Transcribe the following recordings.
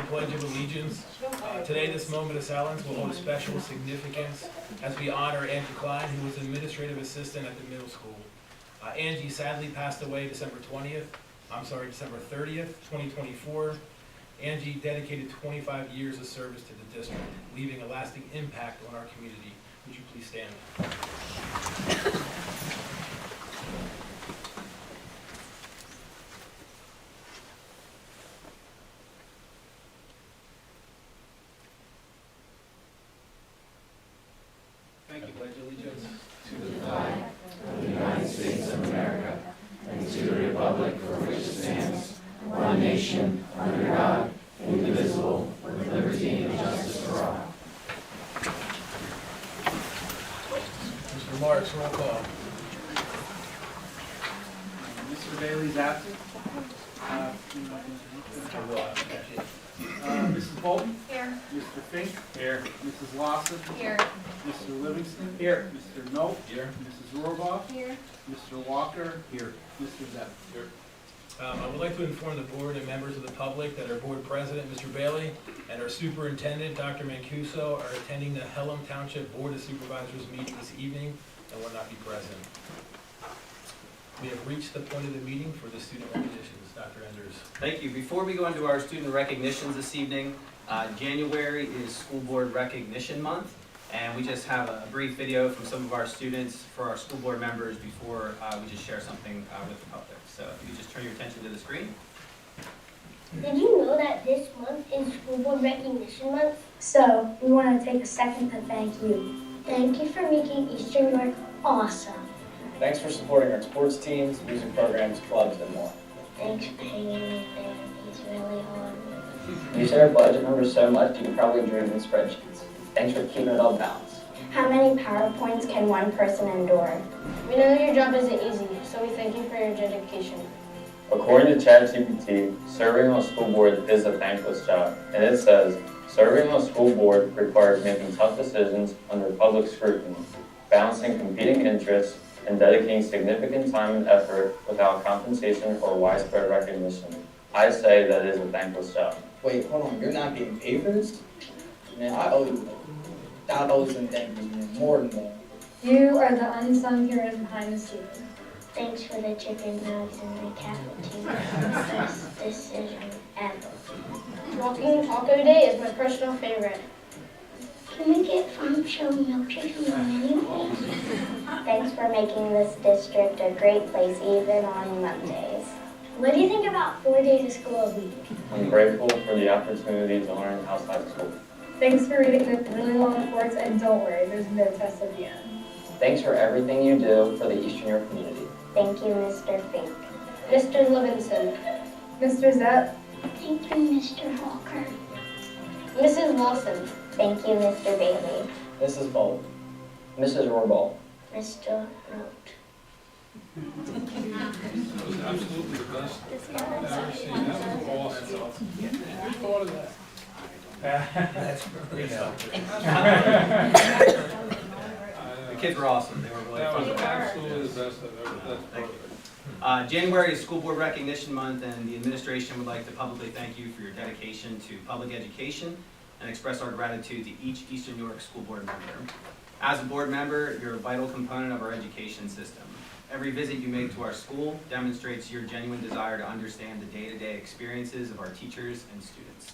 Pledge of Allegiance. Today, this moment of silence will hold a special significance as we honor Angie Klein, who was administrative assistant at the middle school. Angie sadly passed away December 30th, 2024. Angie dedicated 25 years of service to the district, leaving a lasting impact on our community. Would you please stand? Thank you. Pledge allegiance to the flag of the United States of America and to the republic for which it stands, one nation, under God, indivisible, with liberty and justice for all. Mr. Marks, roll call. Mr. Bailey's absent. Mrs. Bolton? Here. Mr. Fink? Here. Mrs. Lawson? Here. Mr. Livingston? Here. Mr. Knope? Here. Mrs. Rohrbaugh? Here. Mr. Walker? Here. Mr. Zepp? Here. I would like to inform the board and members of the public that our board president, Mr. Bailey, and our superintendent, Dr. Mancuso, are attending the Pelham Township Board of Supervisors meeting this evening and will not be present. We have reached the point of the meeting for the student recognitions. Dr. Enders. Thank you. Before we go into our student recognitions this evening, January is School Board Recognition Month, and we just have a brief video from some of our students for our school board members before we just share something with the public. So if you could just turn your attention to the screen. Did you know that this month is School Board Recognition Month? So, we want to take a second to thank you. Thank you for making Eastern York awesome. Thanks for supporting our sports teams, music programs, clubs, and more. Thanks for hanging in there. It's really hard. You share our budget numbers so much you can probably dream in spreadsheets. Thanks for keeping it all balanced. How many PowerPoints can one person endure? We know your job isn't easy, so we thank you for your dedication. According to ChatGPT, serving on a school board is a thankless job, and it says, serving on a school board requires making tough decisions under public scrutiny, balancing competing interests, and dedicating significant time and effort without compensation or widespread recognition. I say that it is a thankless job. Wait, hold on, you're not getting paid for this? Man, I owe you $1,000 and thank you, man, more than that. You are the unsung heroes behind the scenes. Thanks for the chicken nuggets and the cappuccino. Best decision ever. Walking Taco Day is my personal favorite. Can we get farm show milkshake from the menu? Thanks for making this district a great place even on Mondays. What do you think about 4 days of school a week? I'm grateful for the opportunity to learn outside school. Thanks for reading the really long reports, and don't worry, there's no test at the end. Thanks for everything you do for the Eastern York community. Thank you, Mr. Fink. Mr. Livingston. Mr. Zepp. Thank you, Mr. Walker. Mrs. Lawson. Thank you, Mr. Bailey. Mrs. Bolt. Mrs. Rohrbaugh. Mr. Knope. That was absolutely the best I've ever seen. That was awesome. Who thought of that? That's really The kids were awesome. They were really That fun. was absolutely the best I've ever. That's perfect. January is School Board Recognition Month, and the administration would like to publicly thank you for your dedication to public education and express our gratitude to each Eastern York School Board member. As a board member, you're a vital component of our education system. Every visit you make to our school demonstrates your genuine desire to understand the day-to-day experiences of our teachers and students.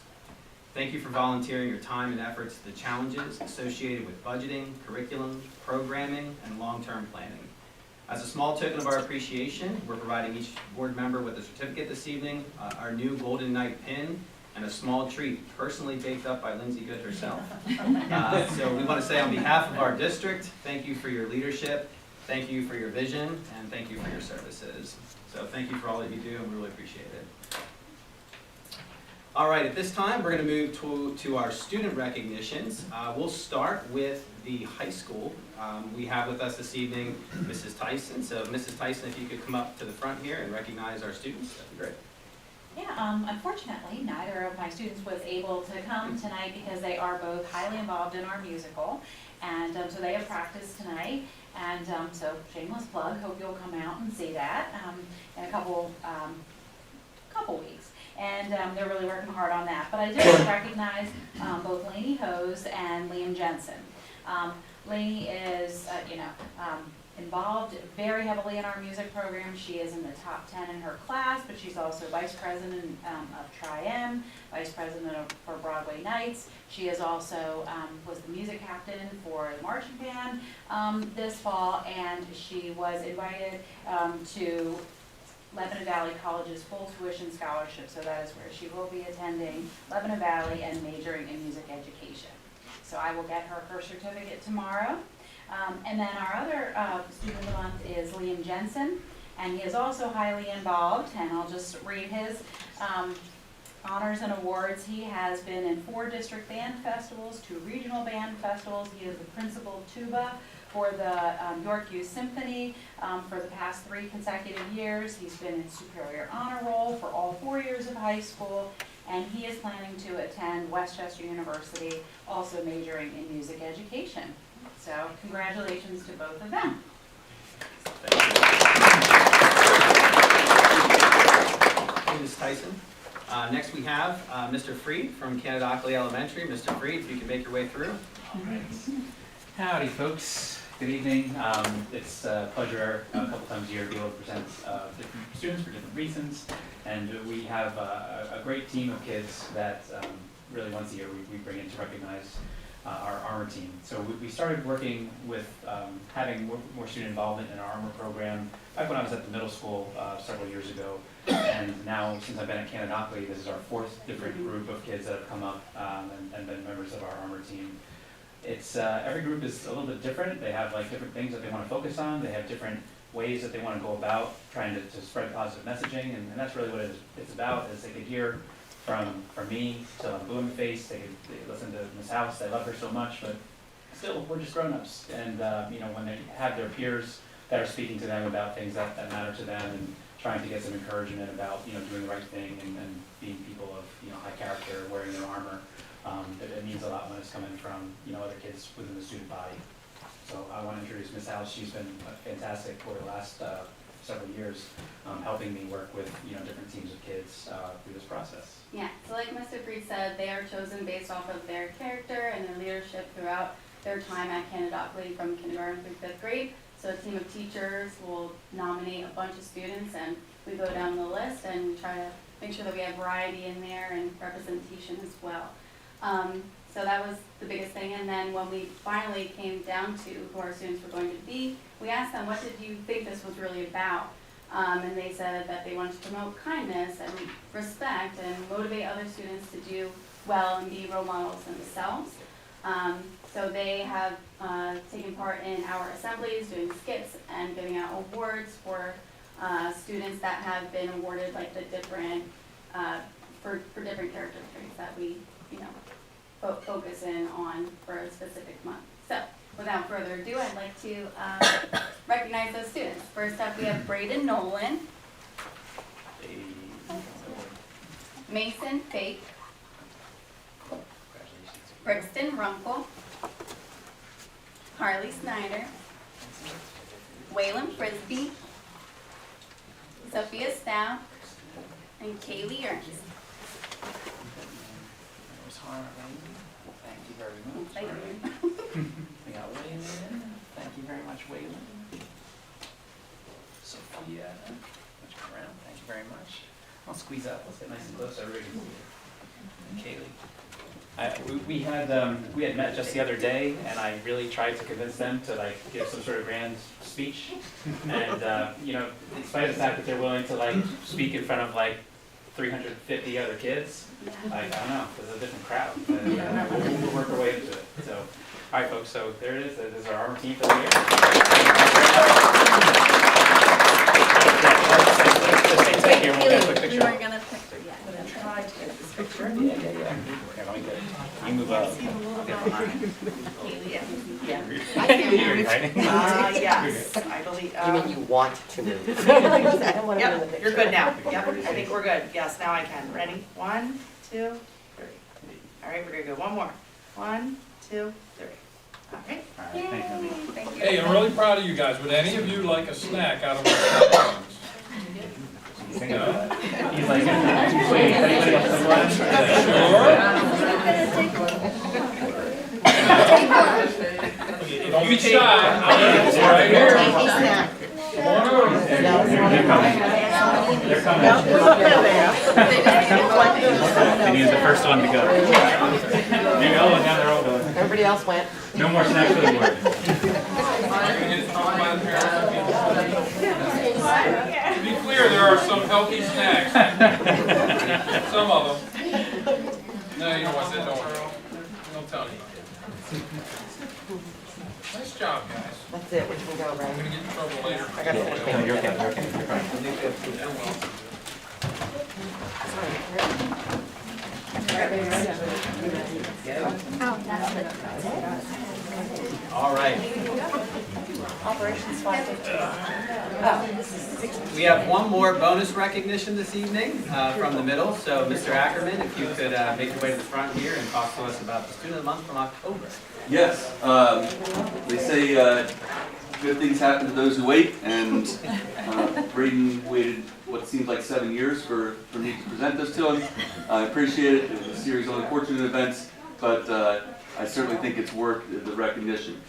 Thank you for volunteering your time and efforts to the challenges associated with budgeting, curriculum, programming, and long-term planning. As a small token of our appreciation, we're providing each board member with a certificate this evening, our new Golden Knight pin, and a small treat personally baked up by Lindsay Good herself. So we want to say on behalf of our district, thank you for your leadership, thank you for your vision, and thank you for your services. So thank you for all that you do, and we really appreciate it. All right, at this time, we're going to move to our student recognitions. We'll start with the high school. We have with us this evening Mrs. Tyson. So Mrs. Tyson, if you could come up to the front here and recognize our students, that'd be great. Yeah, unfortunately, neither of my students was able to come tonight because they are both highly involved in our musical. And so they have practice tonight. And so shameless plug, hope you'll come out and see that in a couple weeks. and they're really working hard on that. But I did want to recognize both Lainey Hose and Liam Jensen. Lainey is, involved very heavily in our music program. She is in the top 10 in her class, but she's also vice president of Tri-M, vice president for Broadway Nights. She is also was the music captain for the marching band this fall, and she was invited to Lebanon Valley College's full tuition scholarship, so that is where she will be attending Lebanon Valley and majoring in music education. So I will get her certificate tomorrow. And then our other student of the month is Liam Jensen, and he is also highly involved, and I'll just read his honors and awards. He has been in 4 district band festivals, 2 regional band festivals. He is the principal tuba for the York Youth Symphony for the past 3 consecutive years. He's been in Superior Honor Roll for all 4 years of high school, and he is planning to attend Westchester University, also majoring in music education. So congratulations to both of them. Thank you, Ms. Tyson. Next we have Mr. Freed from Canadockley Elementary. Mr. Freed, if you can make your way through. All right. Howdy, folks. Good evening. It's a pleasure a couple times a year to be able to present different students for different reasons. And we have a great team of kids that really once a year we bring in to recognize our armor team. So we started working with having more student involvement in our armor program back when I was at the middle school several years ago. And now, since I've been at Canadockley, this is our 4th different group of kids that have come up and been members of our armor team. It's every group is a little bit different. They have like different things that they want to focus on. They have different ways that they want to go about trying to spread positive messaging, and that's really what it's about. Is they could hear from me till I'm blue in the face. They listen to Miss House. I love her so much, but still, we're just grown-ups. And when they have their peers that are speaking to them about things that matter to them, and trying to get some encouragement about doing the right thing and being people of high character, wearing their armor, it means a lot when it's coming from other kids within the student body. So I want to introduce Miss House. She's been fantastic for the last several years, helping me work with different teams of kids through this process. Yeah, so like Mr. Freed said, they are chosen based off of their character and their leadership throughout their time at Canadockley from kindergarten through 5th grade. So a team of teachers will nominate a bunch of students, and we go down the list and we try to make sure that we have variety in there and representation as well. So that was the biggest thing. And then when we finally came down to who our students were going to be, we asked them, what did you think this was really about? And they said that they wanted to promote kindness and respect and motivate other students to do well and be role models themselves. So they have taken part in our assemblies, doing skits and giving out awards for students that have been awarded like the different, for different character traits that we, focus in on for a specific month. So without further ado, I'd like to recognize those students. First up, we have Braden Nolan, Mason Fake, Brixton Runkle, Harley Snyder, Waylon Frisbee, Sophia Stout, and Kaylee Ernst. Thank you very much. Thank you. We got Waylon. Thank you very much, Waylon. Sophia, let's go around. Thank you very much. I'll squeeze up. Let's get nice and close. Everybody can see it. Kaylee. We had met just the other day, and I really tried to convince them to give some sort of grand speech. And in spite of the fact that they're willing to speak in front of 350 other kids, I don't know, there's a different crowd. We'll work our way into it. So, all right, folks. So there it is. This is our armor team for the year. Here, we'll get a quick picture. We weren't gonna picture yet. Yeah. Here, let me get it. You move up. Get behind. I can move. Yes, I believe. You mean you want to move? Yep, you're good now. Yep, I think we're good. Yes, now I can. Ready? 1, 2, 3. All right, we're gonna go one more. 1, 2, 3. All right. All right, thank you. Thank you. Hey, I'm really proud of you guys. Would any of you like a snack out of my snack box? He's thinking about it. He's like, Anybody else have one? Don't be shy. It's right here. Come on over. They're coming. They're coming. And he's the first one to go. You go, and now they're all going. Everybody else went. No more snacks for the board. To be clear, there are some healthy snacks. Some of them. No, you don't want that, don't tell you. Nice job, guys. That's it, we can go, I'm right? gonna get in trouble later. I got it. You're okay, you're okay, you're fine. All right. Operations 515. We have one more bonus recognition this evening from the middle. So Mr. Ackerman, if you could make your way to the front here and talk to us about the Student of the Month from October. Yes, they say good things happen to those who wait, and Braden waited what seems like 7 years for me to present this to him. I appreciate it. It was a series of unfortunate events, but I certainly think it's worth the recognition.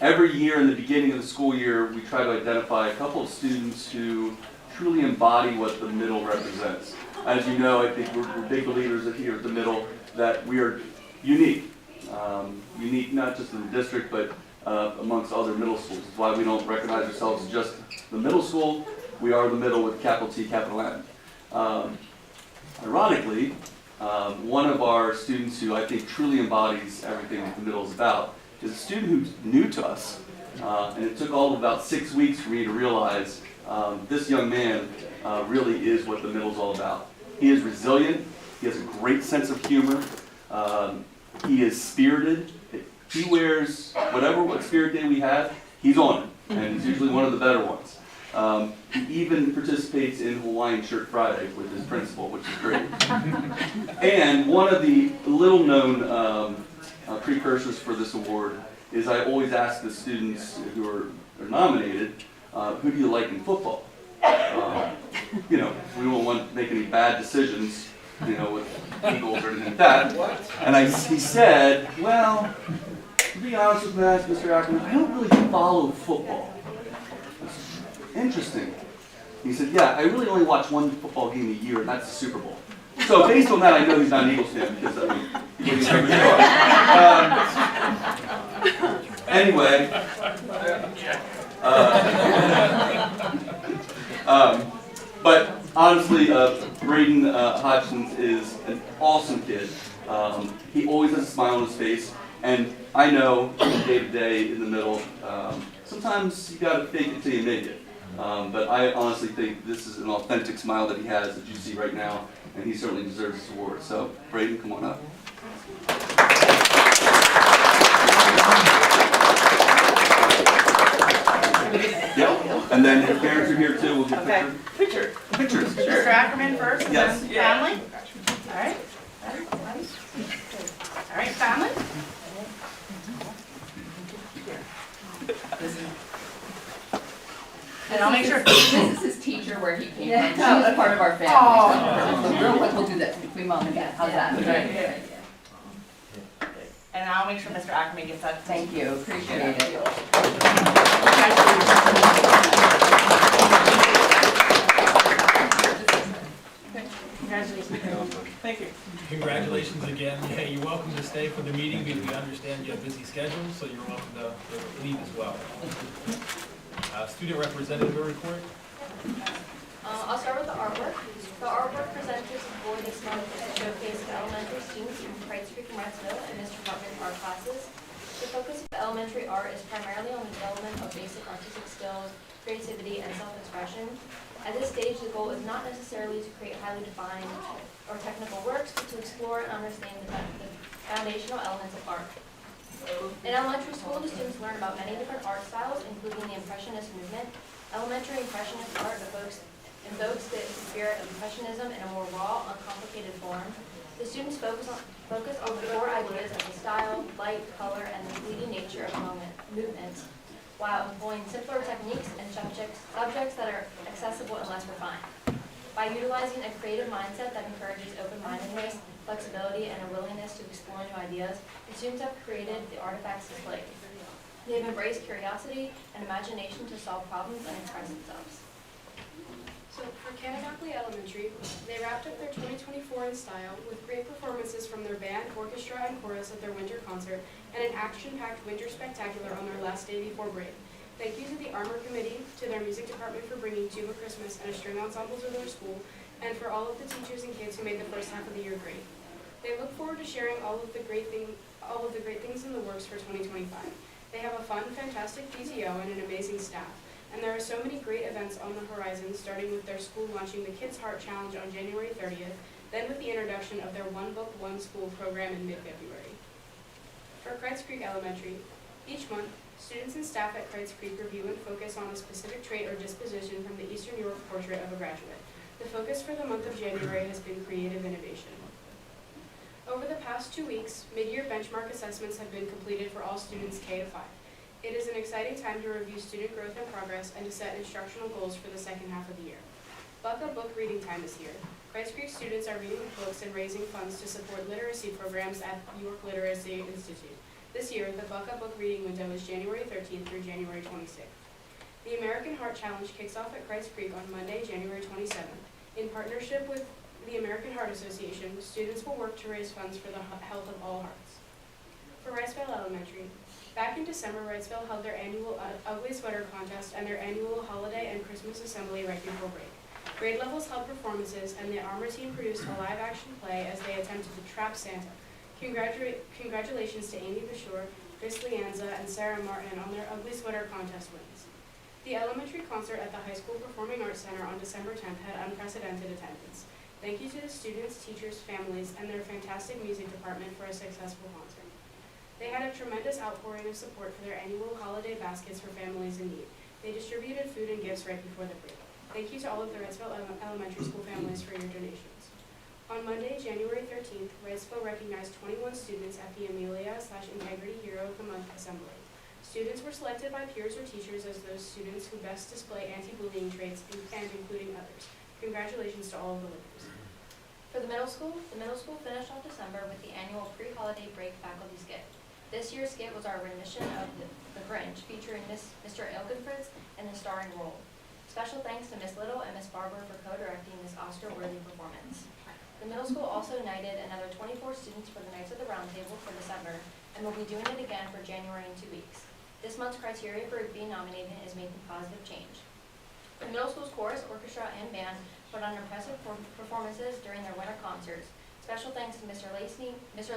Every year in the beginning of the school year, we try to identify a couple of students who truly embody what the middle represents. As you know, I think we're big believers here at the middle that we are unique. Unique not just in the district, but amongst other middle schools. That's why we don't recognize ourselves as just the middle school. We are the middle with capital T, capital N. Ironically, one of our students who I think truly embodies everything that the middle is about is a student who's new to us. And it took all of about 6 weeks for me to realize this young man really is what the middle is all about. He is resilient. He has a great sense of humor. He is spirited. He wears what spirit day we have, he's on it, and he's usually one of the better ones. He even participates in Hawaiian Shirt Friday with his principal, which is great. And one of the little-known precursors for this award is I always ask the students who are nominated, who do you like in football? We don't want to make any bad decisions, with Eagles or anything like that. And he said, well, to be honest with that, Mr. Ackerman, I don't really follow football. Interesting. He said, yeah, I really only watch one football game a year, and that's the Super Bowl. So based on that, I know he's not an Eagles fan, because he wouldn't anyway. But honestly, Braden Hodgson is an awesome kid. He always has a smile on his face, and I know day to day in the middle, sometimes you gotta fake it till you make it. But I honestly think this is an authentic smile that he has that you see right now, and he certainly deserves this award. So, Braden, come on up. Yep. And then if parents are here too, we'll get pictures. Mr. Ackerman first, Yes. then family. All right. All right, family. And I'll make sure. This is his teacher where he came from. She was part of our family. Oh. So real quick, we'll do that between mom and dad. How's that? Okay. And I'll make sure Mr. Ackerman gets that. Thank you, appreciate it. Congratulations. Thank you. Congratulations again. Yeah, you're welcome to stay for the meeting because we understand you have busy schedules, so you're welcome to leave as well. Student representative report. I'll start with the artwork. The artwork presented to the board this month is a showcase of elementary students from Price Creek and Redstone and Mr. Hartman's art classes. The focus of elementary art is primarily on the development of basic artistic skills, creativity, and self-expression. At this stage, the goal is not necessarily to create highly defined or technical works, but to explore and understand the foundational elements of art. In elementary school, the students learn about many different art styles, including the Impressionist movement. Elementary Impressionist art invokes the spirit of Impressionism in a more raw, uncomplicated form. The students focus on the core ideas of the style, light, color, and the fleeting nature of movements, while employing simpler techniques and subjects that are accessible and less refined. By utilizing a creative mindset that encourages open-mindedness, flexibility, and a willingness to explore new ideas, the students have created the artifacts displayed. They have embraced curiosity and imagination to solve problems and express themselves. So for Canadockley Elementary, they wrapped up their 2024 in style with great performances from their band, orchestra, and chorus at their winter concert, and an action-packed winter spectacular on their last day before break. Thank you to the Armor Committee, to their music department for bringing Tuba Christmas and a string ensemble to their school, and for all of the teachers and kids who made the first half of the year great. They look forward to sharing all of the great things in the works for 2025. They have a fun, fantastic PTO and an amazing staff. And there are so many great events on the horizon, starting with their school launching the Kids Heart Challenge on January 30th, then with the introduction of their One Book, One School program in mid-February. For Kreitz Creek Elementary, each month, students and staff at Kreitz Creek review and focus on a specific trait or disposition from the Eastern New York portrait of a graduate. The focus for the month of January has been creative innovation. Over the past 2 weeks, mid-year benchmark assessments have been completed for all students K to 5. It is an exciting time to review student growth and progress and to set instructional goals for the second half of the year. Buck a Book reading time is here. Kreitz Creek students are reading books and raising funds to support literacy programs at York Literacy Institute. This year, the Buck a Book reading window is January 13th through January 26th. The American Heart Challenge kicks off at Kreitz Creek on Monday, January 27th. In partnership with the American Heart Association, students will work to raise funds for the health of all hearts. For Riceville Elementary, back in December, Riceville held their annual Ugly Sweater Contest and their annual Holiday and Christmas Assembly right before break. Grade levels held performances, and the Armor team produced a live-action play as they attempted to trap Santa. Congratulations to Amy Bashore, Chris Lianza, and Sarah Martin on their Ugly Sweater Contest wins. The elementary concert at the High School Performing Arts Center on December 10th had unprecedented attendance. Thank you to the students, teachers, families, and their fantastic music department for a successful concert. They had a tremendous outpouring of support for their annual holiday baskets for families in need. They distributed food and gifts right before the break. Thank you to all of the Riceville Elementary School families for your donations. On Monday, January 13th, Riceville recognized 21 students at the Amelia/Integrity Hero of the Month Assembly. Students were selected by peers or teachers as those students who best display anti-bullying traits and including others. Congratulations to all of the winners. For the middle school finished off December with the annual pre-holiday break faculty skit. This year's skit was our rendition of The Grinch, featuring Mr. Elkenfritz in the starring role. Special thanks to Miss Little and Miss Barber for co-directing this Oscar-worthy performance. The middle school also knighted another 24 students for the Knights of the Round Table for December, and will be doing it again for January in 2 weeks. This month's criteria for being nominated is making positive change. The middle school's chorus, orchestra, and band put on impressive performances during their winter concerts. Special thanks to Mr. Lacey, Miss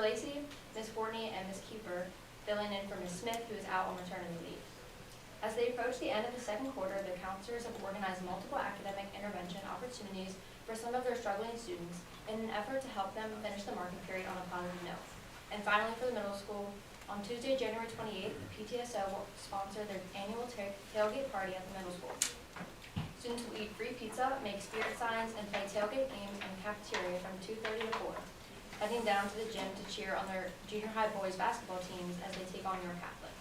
Fortney, and Miss Keeper, filling in for Miss Smith, who is out on maternity leave. As they approach the end of the second quarter, the counselors have organized multiple academic intervention opportunities for some of their struggling students in an effort to help them finish the marking period on a positive note. And finally, for the middle school, on Tuesday, January 28th, the PTSO will sponsor their annual tailgate party at the middle school. Students will eat free pizza, make spirit signs, and play tailgate games in the cafeteria from 2:30 to 4, heading down to the gym to cheer on their junior high boys basketball teams as they take on York Catholic.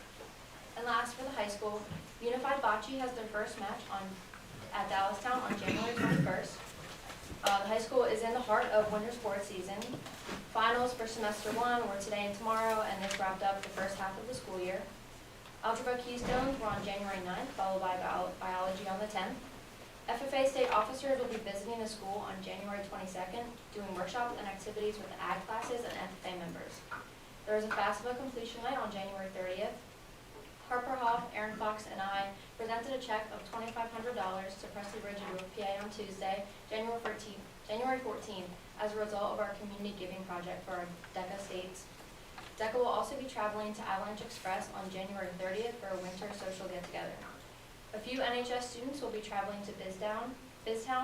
And last, for the high school, Unified Bocce has their first match at Dallastown on January 21st. The high school is in the heart of winter sports season. Finals for semester 1 were today and tomorrow, and this wrapped up the first half of the school year. Algebra Keystones were on January 9th, followed by biology on the 10th. FFA state officers will be visiting the school on January 22nd, doing workshops and activities with the ag classes and FFA members. There is a FAFSA completion night on January 30th. Harper Hoff, Aaron Fox, and I presented a check of $2,500 to Presley Ridge and York, PA on Tuesday, January 14th, as a result of our community giving project for our DECA states. DECA will also be traveling to Avalanche Express on January 30th for a winter social get-together. A few NHS students will be traveling to BizTown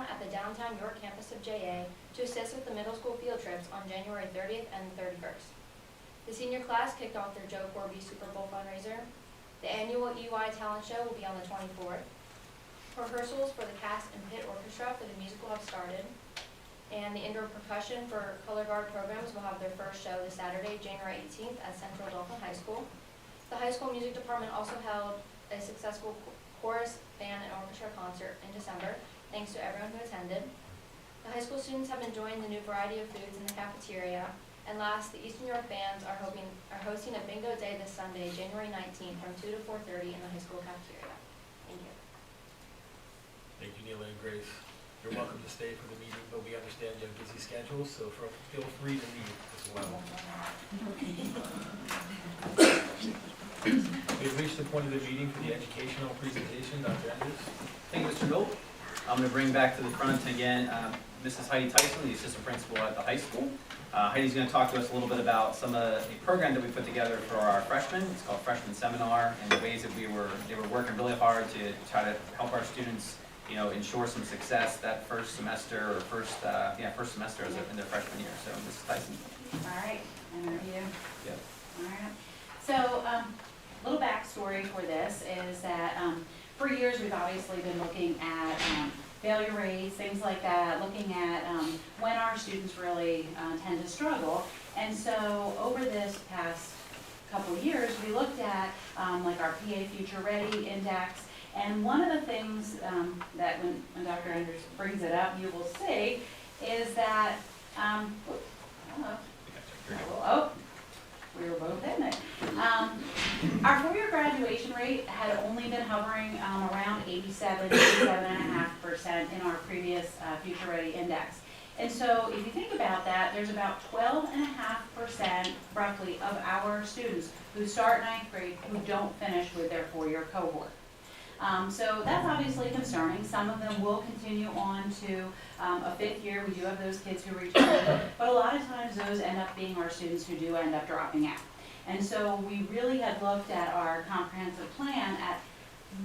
at the downtown York campus of JA to assist with the middle school field trips on January 30th and 31st. The senior class kicked off their Joe Corby Super Bowl fundraiser. The annual EY Talent Show will be on the 24th. Rehearsals for the cast and pit orchestra for the musical have started. And the indoor percussion for color guard programs will have their first show this Saturday, January 18th at Central Dauphin High School. The high school music department also held a successful chorus, band, and orchestra concert in December, thanks to everyone who attended. school students have enjoyed the new variety of foods in the cafeteria. And last, the Eastern New York bands are hosting a bingo day this Sunday, January 19th, from 2 to 4:30 in the high school cafeteria. Thank you. Thank you, Neela and Grace. You're welcome to stay for the meeting, but we understand you have busy schedules, so feel free to leave as well. We've reached the point of the meeting for the educational presentation. Dr. Andrews. Thank you, Mr. Gold. I'm going to bring back to the front again Mrs. Heidi Tyson, the assistant principal at the high school. Heidi's going to talk to us a little bit about some of a program that we put together for our freshmen. It's called Freshman Seminar, and the ways that they were working really hard to try to help our students, ensure some success that first semester or first semester in their freshman year. So, Mrs. Tyson. All right, interview. Yep. All right. So, little backstory for this is that for years we've obviously been looking at failure rates, things like that, looking at when our students really tend to struggle. And so over this past couple of years, we looked at like our PA Future Ready Index. And one of the things that when Dr. Andrews brings it up, you will see is that, we were both in it. Our four-year graduation rate had only been hovering around 87.5% in our previous Future Ready Index. And so if you think about that, there's about 12.5% roughly of our students who start ninth grade who don't finish with their four-year cohort. So that's obviously concerning. Some of them will continue on to a fifth year. We do have those kids who return, but a lot of times those end up being our students who do end up dropping out. And so we really had looked at our comprehensive plan at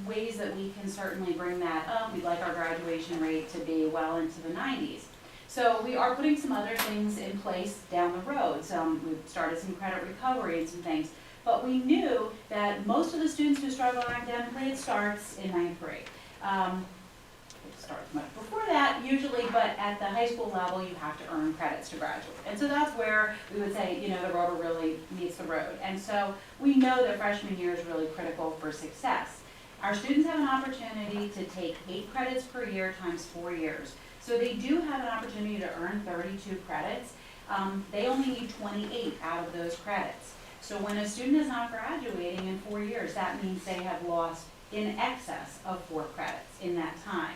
ways that we can certainly bring that up. We'd like our graduation rate to be well into the 90s. So we are putting some other things in place down the road. We've started some credit recovery and some things. But we knew that most of the students who struggle academically, it starts in ninth grade. It starts much before that usually, but at the high school level, you have to earn credits to graduate. And so that's where we would say, the rubber really meets the road. And so we know that freshman year is really critical for success. Our students have an opportunity to take 8 credits per year times 4 years. So they do have an opportunity to earn 32 credits. They only need 28 out of those credits. So when a student is not graduating in 4 years, that means they have lost in excess of 4 credits in that time.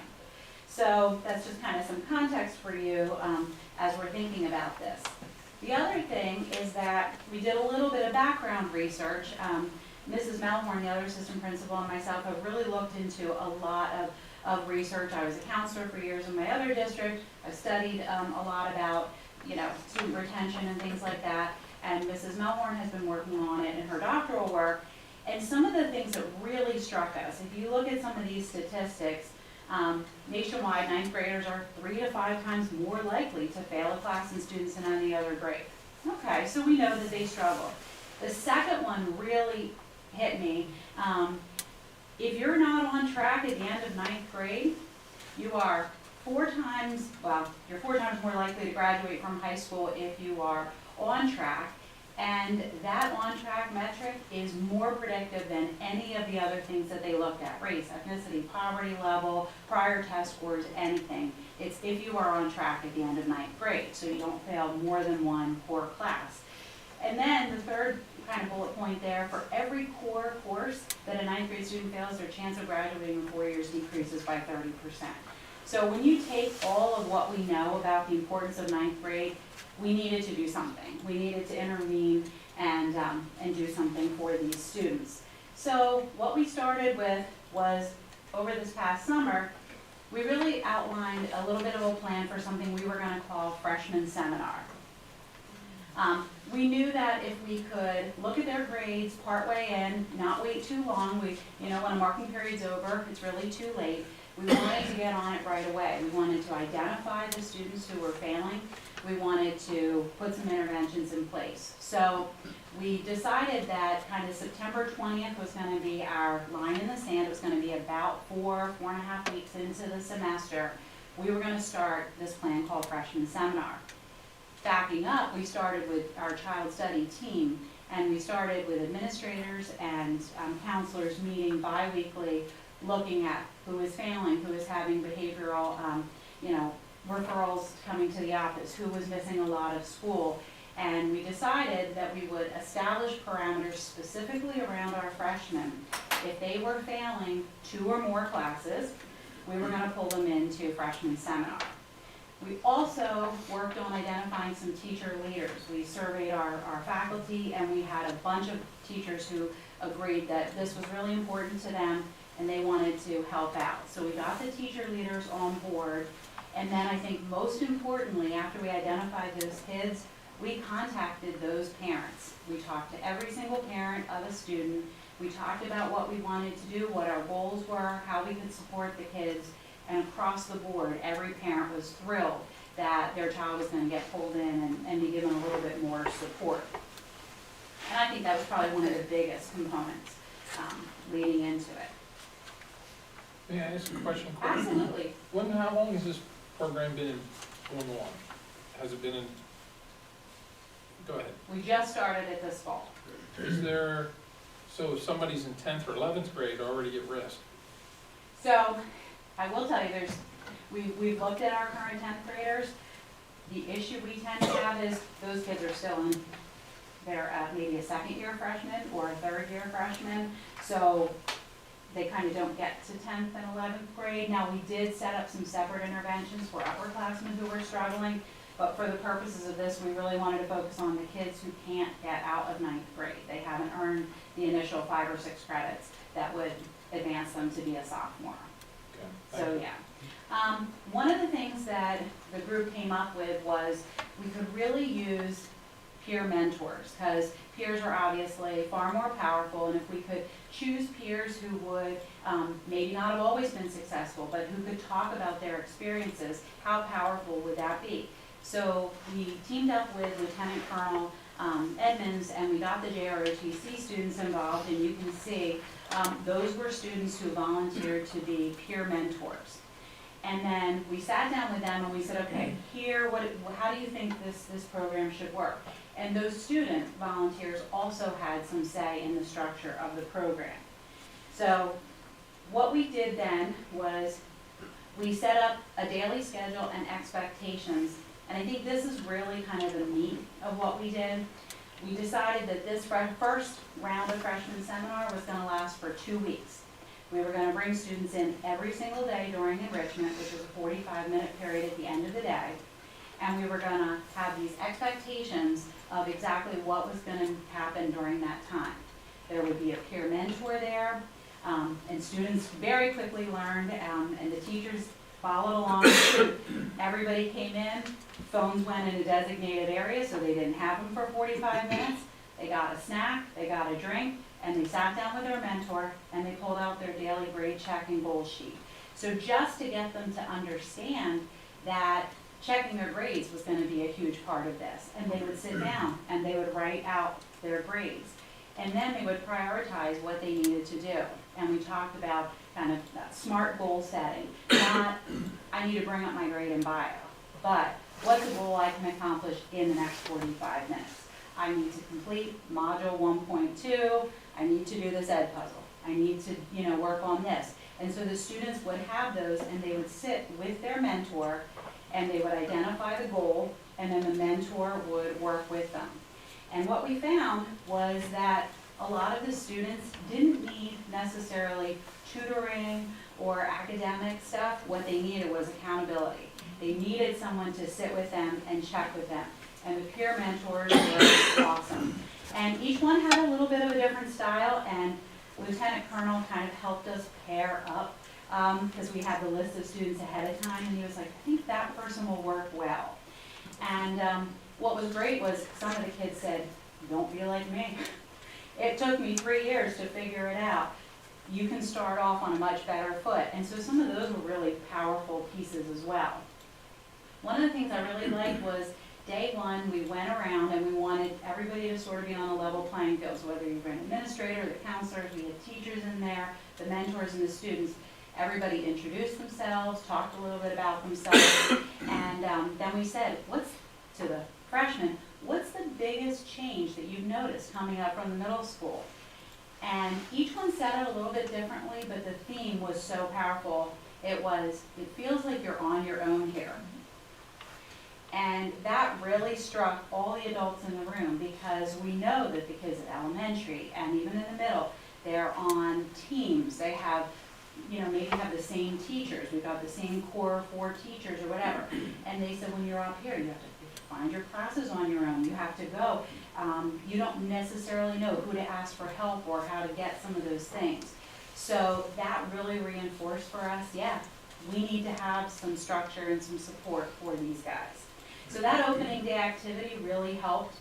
So that's just kind of some context for you as we're thinking about this. The other thing is that we did a little bit of background research. Mrs. Melhorn, the other assistant principal, and myself have really looked into a lot of research. I was a counselor for years in my other district. I've studied a lot about, student retention and things like that. And Mrs. Melhorn has been working on it in her doctoral work. And some of the things that really struck us, if you look at some of these statistics, nationwide, ninth graders are 3 to 5 times more likely to fail a class than students in any other grade. Okay, so we know that they struggle. The second one really hit me. If you're not on track at the end of ninth grade, you are 4 times more likely to graduate from high school if you are on track, and that on track metric is more predictive than any of the other things that they looked at: race, ethnicity, poverty level, prior test scores, anything. It's if you are on track at the end of ninth grade, so you don't fail more than one core class. And then the third kind of bullet point there, for every core course that a ninth grade student fails, their chance of graduating in 4 years decreases by 30%. So when you take all of what we know about the importance of ninth grade, we needed to do something. We needed to intervene and do something for these students. So what we started with was, over this past summer, we really outlined a little bit of a plan for something we were going to call Freshman Seminar. We knew that if we could look at their grades partway in, not wait too long, when a marking period's over, it's really too late. We wanted to get on it right away. We wanted to identify the students who were failing. We wanted to put some interventions in place. So we decided that kind of September 20th was going to be our line in the sand. It was going to be about 4.5 weeks into the semester. We were going to start this plan called Freshman Seminar. Backing up, we started with our child study team, and we started with administrators and counselors meeting bi-weekly, looking at who is failing, who is having behavioral, referrals coming to the office, who was missing a lot of school. And we decided that we would establish parameters specifically around our freshmen. If they were failing 2 or more classes, we were gonna pull them into freshman seminar. We also worked on identifying some teacher leaders. We surveyed our faculty, and we had a bunch of teachers who agreed that this was really important to them and they wanted to help out. So we got the teacher leaders on board, and then I think most importantly, after we identified those kids, we contacted those parents. We talked to every single parent of a student. We talked about what we wanted to do, what our goals were, how we could support the kids, and across the board, every parent was thrilled that their child was going to get pulled in and be given a little bit more support. And I think that was probably one of the biggest components leading into it. May I ask a question? Absolutely. How long has this program been going on? Has it been in, go ahead. We just started it this fall. Is there, so if somebody's in 10th or 11th grade already at risk? So I will tell you, we've looked at our current 10th graders. The issue we tend to have is those kids are still in, they're maybe a 2nd year freshman or a 3rd year freshman. So they kind of don't get to 10th and 11th grade. Now, we did set up some separate interventions for upperclassmen who were struggling, but for the purposes of this, we really wanted to focus on the kids who can't get out of 9th grade. They haven't earned the initial 5 or 6 credits that would advance them to be a sophomore. So, yeah. One of the things that the group came up with was we could really use peer mentors, because peers are obviously far more powerful, and if we could choose peers who would maybe not have always been successful, but who could talk about their experiences, how powerful would that be? So we teamed up with Lieutenant Colonel Edmonds, and we got the JROTC students involved, and you can see those were students who volunteered to be peer mentors. And then we sat down with them and we said, okay, how do you think this program should work? And those student volunteers also had some say in the structure of the program. So what we did then was we set up a daily schedule and expectations. And I think this is really kind of the meat of what we did. We decided that this first round of freshman seminar was going to last for 2 weeks. We were going to bring students in every single day during enrichment, which was a 45-minute period at the end of the day. And we were going to have these expectations of exactly what was going to happen during that time. There would be a peer mentor there, and students very quickly learned, and the teachers followed along. Everybody came in, phones went in a designated area, so they didn't have them for 45 minutes. They got a snack, they got a drink, and they sat down with their mentor, and they pulled out their daily grade check and goal sheet. So just to get them to understand that checking their grades was going to be a huge part of this. And they would sit down and they would write out their grades. And then they would prioritize what they needed to do. And we talked about kind of that smart goal setting. Not, I need to bring up my grade in bio, but what's a goal I can accomplish in the next 45 minutes? I need to complete module 1.2. I need to do this ed puzzle. I need to, work on this. And so the students would have those, and they would sit with their mentor, and they would identify the goal, and then the mentor would work with them. And what we found was that a lot of the students didn't need necessarily tutoring or academic stuff. What they needed was accountability. They needed someone to sit with them and check with them. And the peer mentors were awesome. And each one had a little bit of a different style, and Lieutenant Colonel kind of helped us pair up because we had the list of students ahead of time, and he was like, I think that person will work well. And what was great was some of the kids said, don't be like me. It took me 3 years to figure it out. You can start off on a much better foot. And so some of those were really powerful pieces as well. One of the things I really liked was day one, we went around and we wanted everybody to sort of be on a level playing field. So whether you were an administrator, the counselors, we had teachers in there, the mentors and the students, everybody introduced themselves, talked a little bit about themselves, and then we said, to the freshmen, what's the biggest change that you've noticed coming up from the middle school? And each one said it a little bit differently, but the theme was so powerful. It feels like you're on your own here. really struck all the adults in the room, because we know that the kids at elementary and even in the middle, they're on teams. They have, maybe have the same teachers. We've got the same core 4 teachers or whatever. And they said, when you're up here, you have to find your classes on your own. You have to go. You don't necessarily know who to ask for help or how to get some of those things. So that really reinforced for us, yeah, we need to have some structure and some support for these guys. So that opening day activity really helped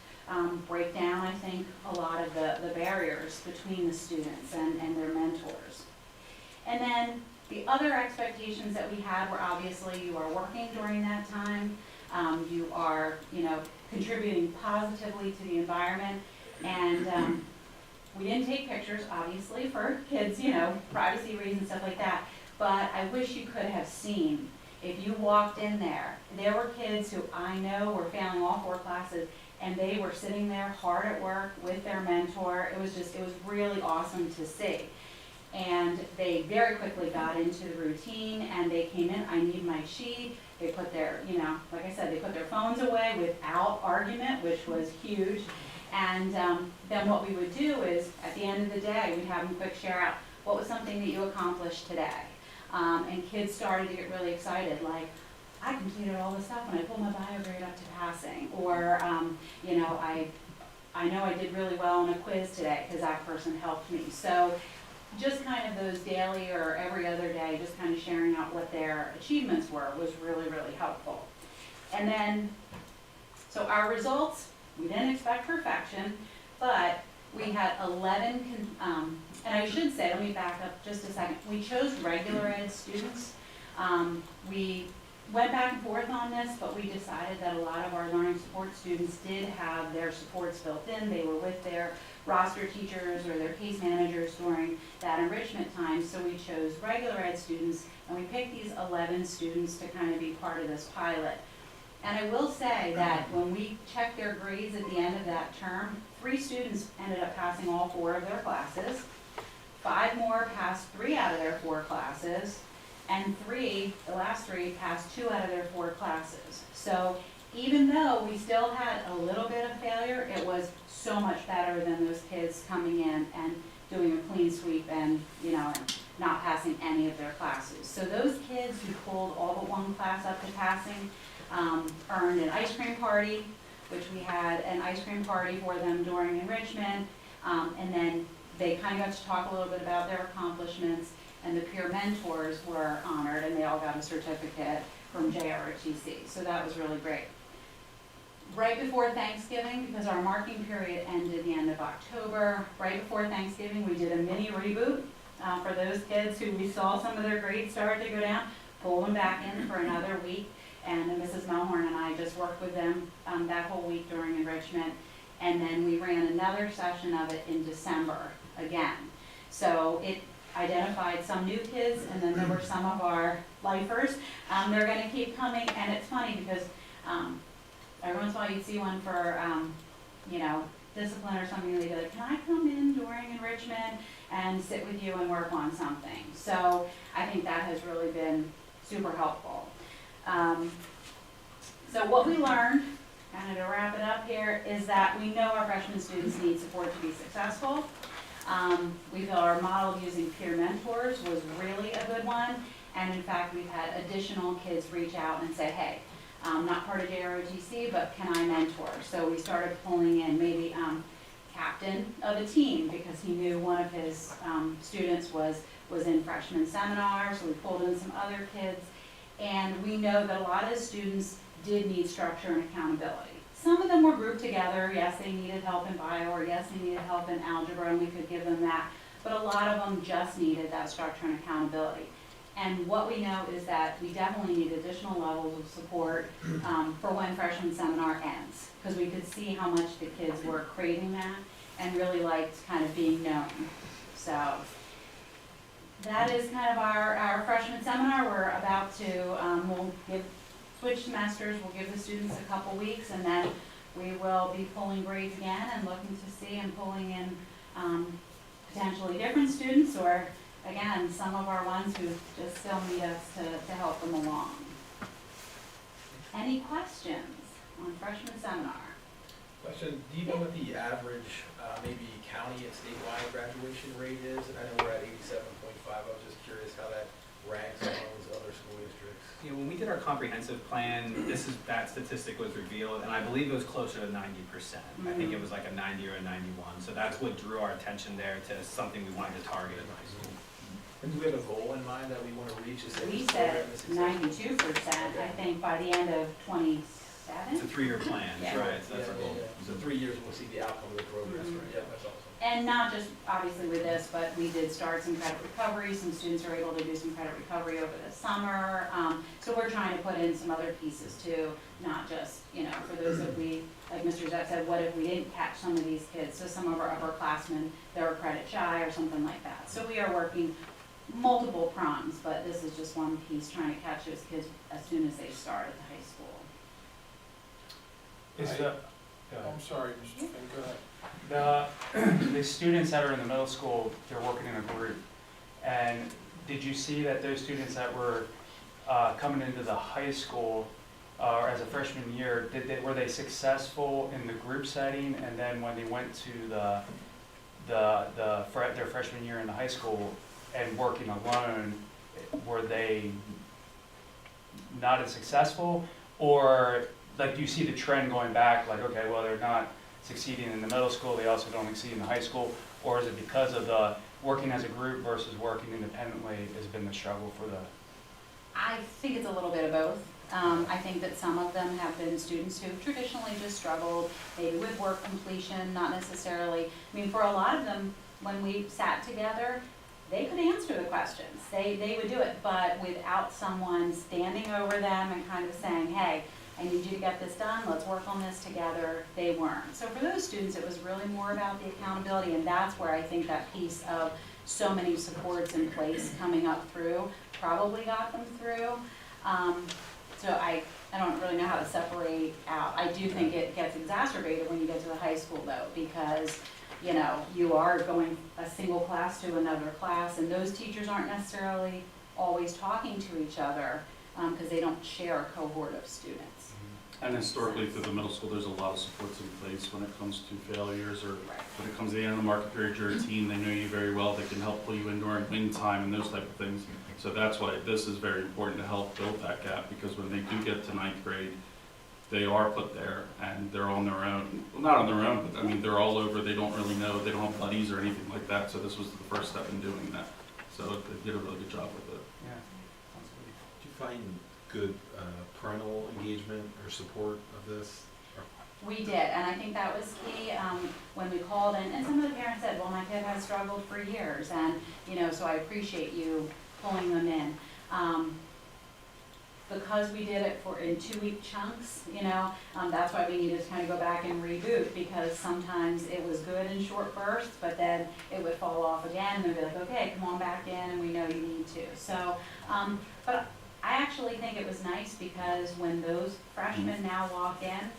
break down, I think, a lot of the barriers between the students and their mentors. And then the other expectations that we had were, obviously you are working during that time. You are, contributing positively to the environment, and we didn't take pictures, obviously, for kids, privacy reasons, stuff like that, but I wish you could have seen, if you walked in there, there were kids who I know were failing all 4 classes, and they were sitting there hard at work with their mentor. It was really awesome to see. And they very quickly got into the routine, and they came in, I need my sheet. They put their, like I said, they put their phones away without argument, which was huge. And then what we would do is, at the end of the day, we'd have them quick share out, what was something that you accomplished today? And kids started to get really excited, like, I completed all this stuff and I pulled my bio grade up to passing. Or, I know I did really well on a quiz today because that person helped me. So just kind of those daily or every other day, just kind of sharing out what their achievements were was really, really helpful. And then, so our results, we didn't expect perfection, but we had 11, and I should say, let me back up just a second, we chose regular ed students. We went back and forth on this, but we decided that a lot of our learning support students did have their supports built in. They were with their roster teachers or their case managers during that enrichment time, so we chose regular ed students, and we picked these 11 students to kind of be part of this pilot. And I will say that when we checked their grades at the end of that term, 3 students ended up passing all 4 of their classes, 5 more passed 3 out of their 4 classes, and the last 3 passed 2 out of their 4 classes. So even though we still had a little bit of failure, it was so much better than those kids coming in and doing a clean sweep and, not passing any of their classes. So those kids who pulled all but 1 class up to passing earned an ice cream party, which we had an ice cream party for them during enrichment, and then they kind of got to talk a little bit about their accomplishments, and the peer mentors were honored, and they all got a certificate from JROTC. So that was really great. Right before Thanksgiving, because our marking period ended the end of October, right before Thanksgiving, we did a mini reboot for those kids who we saw some of their grades start to go down, pulled them back in for another week, and Mrs. Melhorn and I just worked with them that whole week during enrichment, and then we ran another session of it in December again. So it identified some new kids, and then there were some of our lifers. They're going to keep coming, and it's funny because every once in a while you'd see one for, discipline or something, and they'd be like, can I come in during enrichment and sit with you and work on something? So I think that has really been super helpful. So what we learned, kind of to wrap it up here, is that we know our freshman students need support to be successful. We feel our model of using peer mentors was really a good one, and in fact we've had additional kids reach out and say, hey, I'm not part of JROTC, but can I mentor? So we started pulling in maybe captain of a team, because he knew one of his students was in freshman seminar, so we pulled in some other kids, and we know that a lot of students did need structure and accountability. Some of them were grouped together. Yes, they needed help in bio, or yes, they needed help in algebra, and we could give them that. But a lot of them just needed that structure and accountability. And what we know is that we definitely need additional levels of support for when freshman seminar ends, because we could see how much the kids were craving that and really liked kind of being known. So that is kind of our freshman seminar. We're about to, switch semesters, we'll give the students a couple weeks, and then we will be pulling grades again and looking to see and pulling in potentially different students, or again, some of our ones who just still need us to help them along. Any questions? on freshman seminar. Question, do you know what the average, maybe county and statewide graduation rate is? And I know we're at 87.5, I was just curious how that ranks amongst other school districts. Yeah, when we did our comprehensive plan, that statistic was revealed, and I believe it was closer to 90%. I think it was like a 90 or a 91, so that's what drew our attention there to something we wanted to target in high school. And do we have a goal in mind that we want to reach? We said 92%, I think, by the end of 27. It's a 3-year plan, Yeah. right, so that's our goal. So 3 years, we'll see the outcome of the progress, right? Yeah, that's awesome. And not just obviously with this, but we did start some credit recovery. Some students are able to do some credit recovery over the summer. So we're trying to put in some other pieces too, not just, for those that like Mr. Zepp said, what if we didn't catch some of these kids? So some of our upperclassmen, they're credit shy or something like that. So we are working multiple prongs, but this is just one piece, trying to catch those kids as soon as they start at the high school. I'm sorry, Mr. Finn, go ahead. The students that are in the middle school, they're working in a group. And did you see that those students that were coming into the high school or as a freshman year, were they successful in the group setting? And then when they went to their freshman year in the high school and working alone, were they not as successful? Or like, do you see the trend going back, like, okay, well, they're not succeeding in the middle school, they also don't succeed in the high school? Or is it because of the working as a group versus working independently has been the struggle for the? I think it's a little bit of both. I think that some of them have been students who've traditionally just struggled, maybe with work completion, not necessarily. I mean, for a lot of them, when we sat together, they could answer the questions. They would do it, but without someone standing over them and kind of saying, hey, I need you to get this done, let's work on this together, they weren't. So for those students, it was really more about the accountability, and that's where I think that piece of so many supports in place coming up through probably got them through. So I don't really know how to separate out. I do think it gets exacerbated when you get to the high school though, because you are going a single class to another class, and those teachers aren't necessarily always talking to each other because they don't share a cohort of students. And historically through the middle school, there's a lot of supports in place when it comes to failures or when it comes to the end of the market period, you're a team, they know you very well, they can help pull you in during win time and those type of things. So that's why this is very important to help build that gap, because when they do get to 9th grade, they are put there and they're on their own. Well, not on their own, but I mean, they're all over, they don't really know, they don't have buddies or anything like that. So this was the first step in doing that. So they did a really good job with it. Yeah. Do you find good parental engagement or support of this? We did, and I think that was key when we called in, and some of the parents said, well, my kid has struggled for years, and so I appreciate you pulling them in. Because we did it in 2-week chunks, that's why we needed to kind of go back and reboot, because sometimes it was good in short bursts, but then it would fall off again, and they'd be like, okay, come on back in, and we know you need to. So, but I actually think it was nice, because when those freshmen now walk in,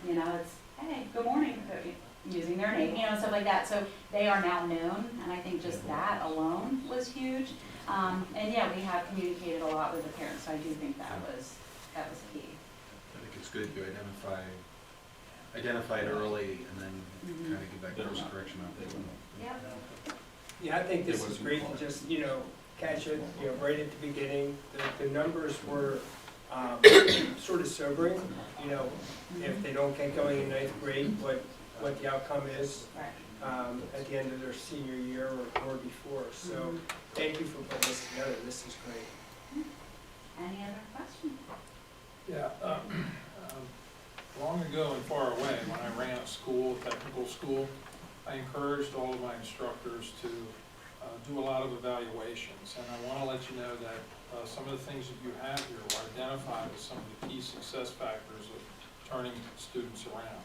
it's, hey, good morning, using their name, stuff like that. So they are now known, and I think just that alone was huge. And yeah, we have communicated a lot with the parents, so I do think that was key. I think it's good you identify it early and then kind of give that course correction out there. Yep. Yeah, I think this is great to just, catch it, right at the beginning. The numbers were sort of sobering, if they don't get going in 9th grade, what the outcome is at the end of their senior year or before. So thank you for putting this together. This is great. Any other questions? Yeah, long ago and far away, when I ran a school, technical school, I encouraged all of my instructors to do a lot of evaluations. And I want to let you know that some of the things that you have here were identified as some of the key success factors of turning students around.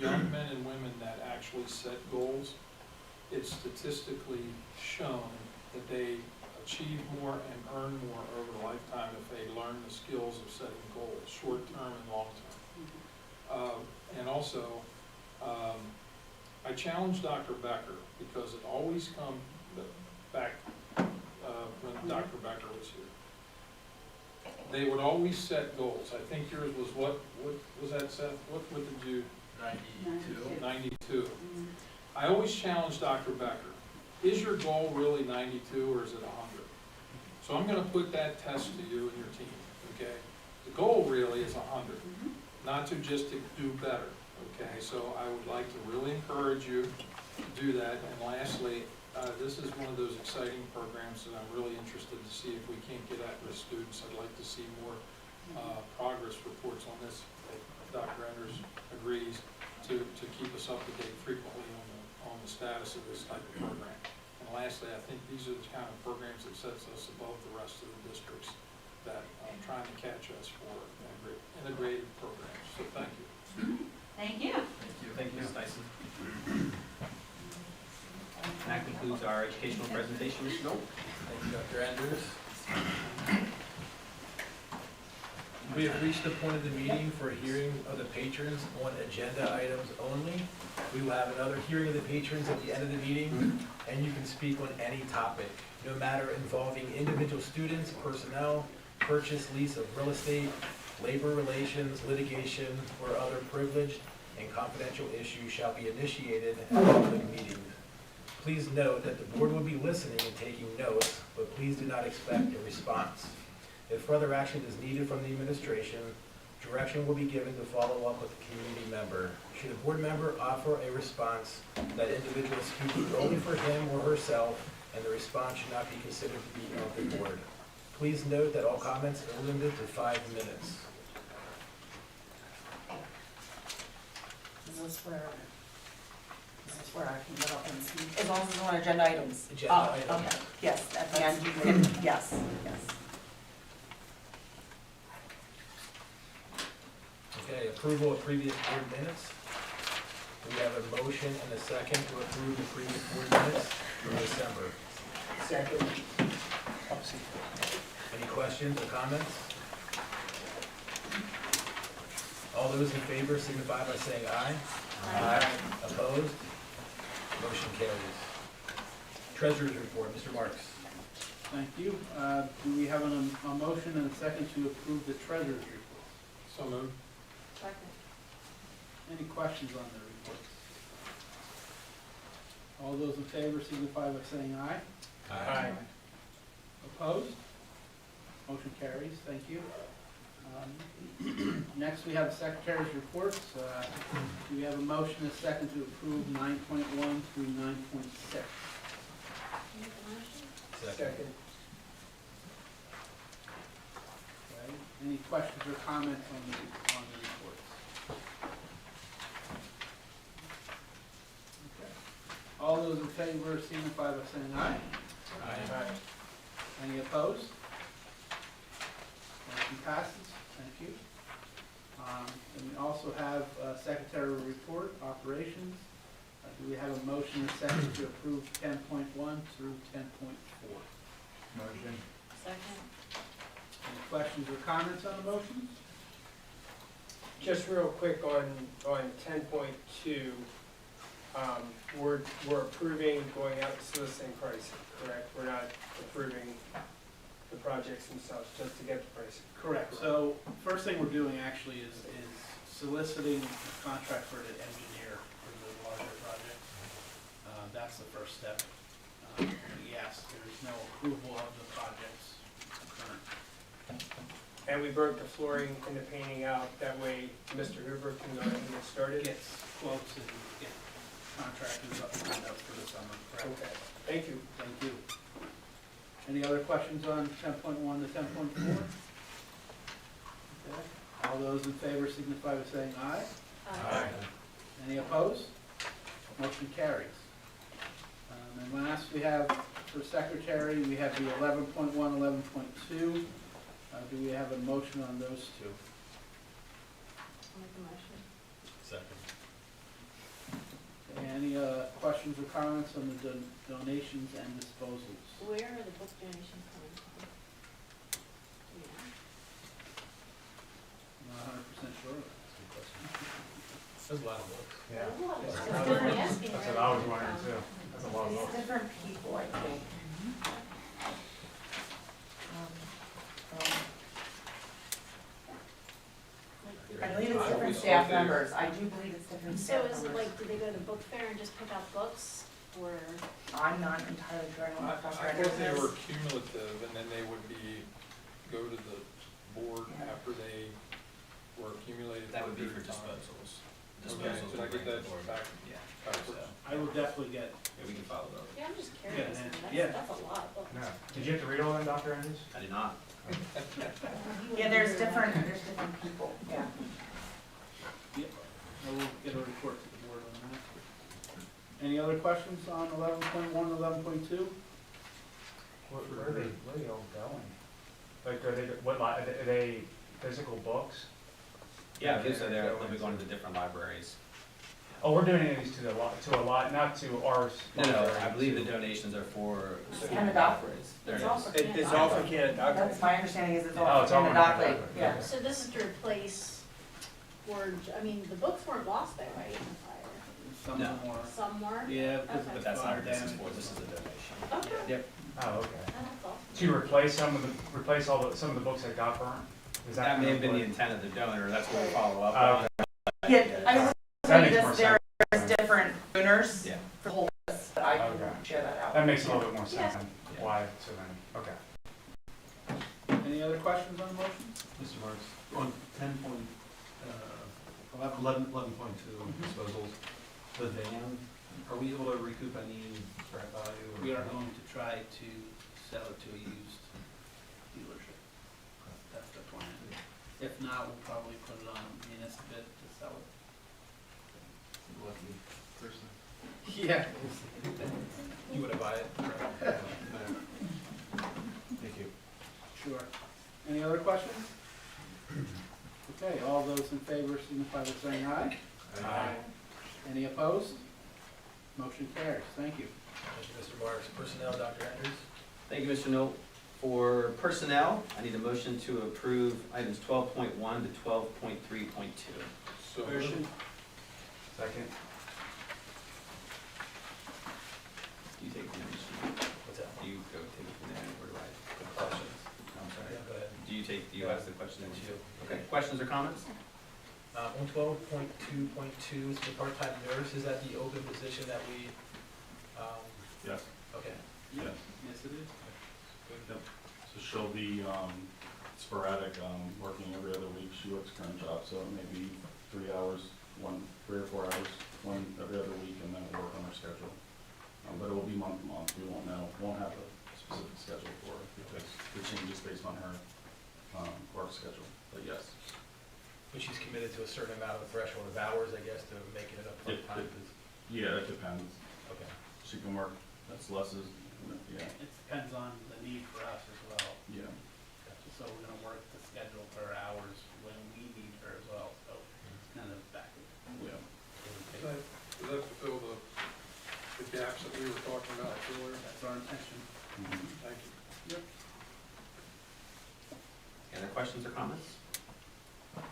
Young men and women that actually set goals, it's statistically shown that they achieve more and earn more over a lifetime if they learn the skills of setting goals, short-term and long-term. And also, I challenged Dr. Becker, because it always comes back when Dr. Becker was here. they would always set goals. I think yours was what was that, Seth? What did you? 92. 92. I always challenge Dr. Becker. Is your goal really 92 or is it 100? So I'm going to put that test to you and your team, okay? The goal really is 100, not to just to do better, okay? So I would like to really encourage you to do that. And lastly, this is one of those exciting programs that I'm really interested to see if we can't get at-risk students. I'd like to see more progress reports on this. Dr. Enders agrees to keep us up to date frequently on the status of this type of program. And lastly, I think these are the kind of programs that sets us above the rest of the districts that are trying to catch us for integrated programs. So thank you. Thank you. Thank you, Ms. Tyson. And that concludes our educational presentation, Mr. Knoll. Thank you, Dr. Enders. We have reached the point of the meeting for a hearing of the patrons on agenda items only. We will have another hearing of the patrons at the end of the meeting, and you can speak on any topic, no matter involving individual students, personnel, purchase, lease of real estate, labor relations, litigation, or other privileged and confidential issues shall be initiated at public meetings. Please note that the board will be listening and taking notes, but please do not expect a response. If further action is needed from the administration, direction will be given to follow up with the community member. Should a board member offer a response, that individual speaks only for him or herself, and the response should not be considered to be of the board. Please note that all comments are limited to 5 minutes. Is this where I can get up and speak? As long as it's on agenda items. Agenda items. Okay, yes, at the end, you can, yes. Okay, approval of previous board minutes. We have a motion and a second to approve the previous board minutes from December. Second. Any questions or comments? All those in favor signify by saying aye. Aye. Opposed? Motion carries. Treasurer's report, Mr. Marks. Thank you. Do we have a motion and a second to approve the treasurer's report? So moved. Second. Any questions on the reports? All those in favor signify by saying aye. Aye. Opposed? Motion carries. Thank you. Next, we have secretary's reports. Do we have a motion and a second to approve 9.1 through 9.6? Second. Okay. Any questions or comments on the reports? Okay. All those in favor signify by saying aye. Aye. Any opposed? Motion passes. Thank you. And we also have secretary report, operations. Do we have a motion and a second to approve 10.1 through 10.4? Motion. Second. Any questions or comments on the motions? Just real quick on 10.2, we're approving going out and soliciting pricing, correct? We're not approving the projects themselves, just to get the pricing. Correct. So first thing we're doing actually is soliciting a contract for the engineer for the larger project. That's the first step. Yes, there's no approval of the projects current. And we broke the flooring and the painting out, that way Mr. Hoover can go ahead and get started? Gets quotes and get contractors up and up for the summer. Correct. Okay, thank you. Thank you. Any other questions on 10.1 to 10.4? Okay. All those in favor signify by saying aye. Aye. Any opposed? Motion carries. And last we have for secretary, we have the 11.1, 11.2. Do we have a motion on those two? I'll make a motion. Second. Okay, any questions or comments on the donations and disposals? Where are the book donations coming from? I'm not 100% sure. There's a lot of books. That's what I was wondering too. That's a lot of books. Different people, I think. I believe it's different staff members, I do believe it's different So staff is members. it like, do they go to the book fair and just pick out books, or? I'm not entirely sure, I don't know I if Dr. thought Anderson they is. were cumulative, and then they would go to the board after they were accumulated. That would be for a period of time. disposals. Okay, Disposals did I would get bring that the board. back? Yeah. Backwards. I will definitely get, Yeah, we can follow those. Yeah, I'm just curious, and- I mean, yeah. that's a lot of books. No. Did you have to read all them, Dr. Andrews? I did not. Yeah, there's different people, yeah. I will get a report to the board on that. Any other questions on 11.1, 11.2? Where are they all going? Like, are they physical books? Yeah, I believe so. They'll be going to the different libraries. Oh, we're donating these to a lot, not to ours. No, I believe the donations are for Canada Doc. There it It's all is. for It's all for Canada Doc. That's my understanding is it's Oh, all it's for all Canada for Doc, Canada like, Doc, yeah. okay. So this is to replace, I mean, the books weren't lost there, right, in the fire? Some No. of them are. Some were? Yeah, because Okay. of But the that's not fire what this is damage. for. This is a donation. Okay. Yep. Oh, okay. That's awesome. To replace some of the books that got burnt? Is That may have been the what- intent of the donor. That's what we follow up Oh, on. okay. Yeah, I will That say makes this, more sense. there's different donors Yeah. for the whole list, but I Okay. can share that out. That makes a little bit more sense Yeah. than why so many. Okay. Any other questions on the motion? Mr. Marks, on 11.2 disposals, the van, are we able to recoup any scrap value? or- We are going to try to sell it to a used dealership. That's the plan. If not, we'll probably put it on municipal bid to sell it. Lucky person. Yeah. You wanna buy it? Thank you. Sure. Any other questions? Okay, all those in favor signify by saying aye. Aye. Any opposed? Motion carries. Thank you. Thank you, Mr. Marks. Personnel, Dr. Andrews? Thank you, Mr. Nolt. For personnel, I need a motion to approve items 12.1 to 12.3.2. So Motion. Second. Do you take the initiative? What's that? Do you go take it from there, or do I? Good questions. I'm sorry. Yeah, go ahead. Do you ask the question? That's you. Okay, questions or comments? On 12.2.2, it's the part-time nurse, is that the open position that we, Yes. okay. Yes. Yes, it is. Yep. So she'll be sporadic, working every other week. She works current job, so it may be 3 hours, 3 or 4 hours, one every other week, and then we'll work on her schedule. But it will be month to month. We won't have a specific schedule for her because it changes based on her work schedule. But yes. But she's committed to a certain amount of threshold of hours, I guess, to make it a part-time position. Yeah, it depends. Okay. She can work, that's less is, yeah, It depends on the need for us as well. yeah. So we're gonna work the schedule for hours when we need her as well, so it's kind of backward. Yeah. does that fulfill the gaps that we were talking about earlier? That's our intention. Thank you. Any other questions or comments? All